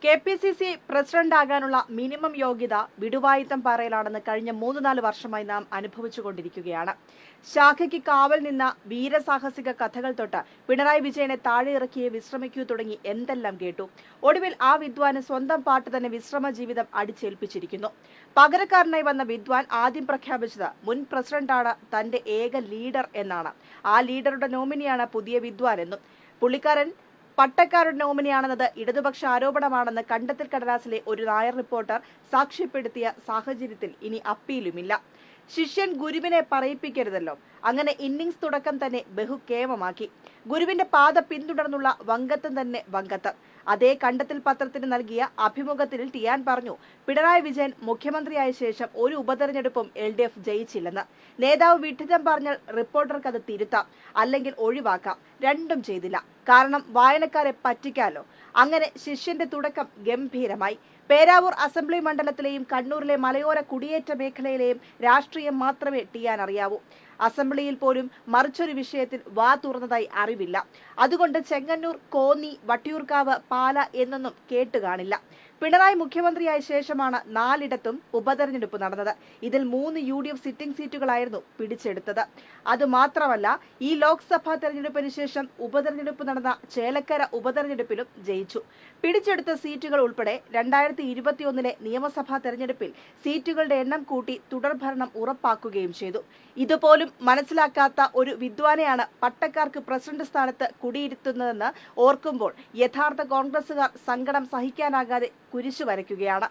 KPCC പ്രസിഡന്റാകാനുള്ള minimum യോഗ്യത വിടുവായുത്തം പറയലാണെന്ന് കഴിഞ്ഞ 3-4 വർഷമായി നാം അനുഭവിച്ചുകൊണ്ടിരിക്കുകയാണ്. ശാഖയ്ക്ക് കാവൽ നിന്ന വീരസാഹസിക കഥകൾ തൊട്ട് പിണറായി വിജയനെ താഴെ ഇറക്കിയെ വിശ്രമിക്കൂ തുടങ്ങി എന്തെല്ലാം കേട്ടു. ഒടുവിൽ ആ വിദ്വാന് സ്വന്തം പാട്ട് തന്നെ വിശ്രമ ജീവിതം അടിച്ചേൽപ്പിച്ചിരിക്കുന്നു. പകരക്കാരനായി വന്ന വിദ്വാൻ ആദ്യം പ്രഖ്യാപിച്ചത് മുൻ പ്രസിഡന്റാണ് തന്റെ ഏക ലീഡർ എന്നാണ്. ആ ലീഡറുടെ നോമിനിയാണ് പുതിയ വിദ്വാൻ എന്നും. പുള്ളിക്കാരൻ പട്ടക്കാരുടെ നോമിനിയാണെന്നത് ഇടതുപക്ഷ ആരോപണമാണെന്ന് കണ്ടെത്തൽ കടലാസിലെ ഒരു നായർ റിപ്പോർട്ടർ സാക്ഷ്യപ്പെടുത്തിയ സാഹചര്യത്തിൽ ഇനി അപ്പീലുമില്ല. ശിഷ്യൻ ഗുരുവിനെ പറയിപ്പിക്കരുതല്ലോ. അങ്ങനെ ഇന്നിംഗ്സ് തുടക്കം തന്നെ ബഹുക്കേമമാക്കി. ഗുരുവിന്റെ പാത പിന്തുടർന്നുള്ള വങ്കത്തം തന്നെ വങ്കത്തം. അതേ കണ്ടെത്തൽ പത്രത്തിന് നൽകിയ അഭിമുഖത്തിൽ ടിയാൻ പറഞ്ഞു, പിണറായി വിജയൻ മുഖ്യമന്ത്രിയായ ശേഷം ഒരു ഉപതെരഞ്ഞെടുപ്പും LDF ജയിച്ചില്ലെന്ന്. നേതാവ് വിഡ്ഢിത്തം പറഞ്ഞാൽ റിപ്പോർട്ടർക്ക് അത് തിരുത്താം, അല്ലെങ്കിൽ ഒഴിവാക്കാം. രണ്ടും ചെയ്തില്ല. കാരണം വായനക്കാരെ പറ്റിക്കാലോ. അങ്ങനെ ശിഷ്യന്റെ തുടക്കം ഗംഭീരമായി. പേരാവൂർ അസംബ്ലി മണ്ഡലത്തിലെയും കണ്ണൂരിലെ മലയോര കുടിയേറ്റ മേഖലയിലെയും രാഷ്ട്രീയം മാത്രമേ ടിയാൻ അറിയാവൂ. അസംബ്ലിയിൽ പോലും മറിച്ചൊരു വിഷയത്തിൽ വാ തുറന്നതായി അറിവില്ല. അതുകൊണ്ട് ചെങ്ങന്നൂർ, കോന്നി, വട്ടിയൂർക്കാവ്, പാല എന്നൊന്നും കേട്ടുകാണില്ല. പിണറായി മുഖ്യമന്ത്രിയായ ശേഷമാണ് 4ഇടത്തും ഉപതെരഞ്ഞെടുപ്പ് നടന്നത്. ഇതിൽ 3 UDF സിറ്റിംഗ് സീറ്റുകളായിരുന്നു പിടിച്ചെടുത്തത്. അതുമാത്രമല്ല, ഈ ലോക്സഭാ തെരഞ്ഞെടുപ്പിന് ശേഷം ഉപതെരഞ്ഞെടുപ്പ് നടന്ന ചേലക്കര ഉപതെരഞ്ഞെടുപ്പിലും ജയിച്ചു. പിടിച്ചെടുത്ത സീറ്റുകൾ ഉൾപ്പെടെ 2021 നിയമസഭാ തെരഞ്ഞെടുപ്പിൽ സീറ്റുകളുടെ എണ്ണം കൂട്ടി തുടർഭരണം ഉറപ്പാക്കുകയും ചെയ്തു. ഇതുപോലും മനസ്സിലാക്കാത്ത ഒരു വിദ്വാനെയാണ് പട്ടക്കാർക്ക് പ്രസിഡന്റ് സ്ഥാനത്ത് കുടിയിരുത്തുന്നതെന്ന് ഓർക്കുമ്പോൾ യഥാർത്ഥ കോൺഗ്രസുകാർ സങ്കടം സഹിക്കാനാകാതെ കുരിശു വരയ്ക്കുകയാണ്.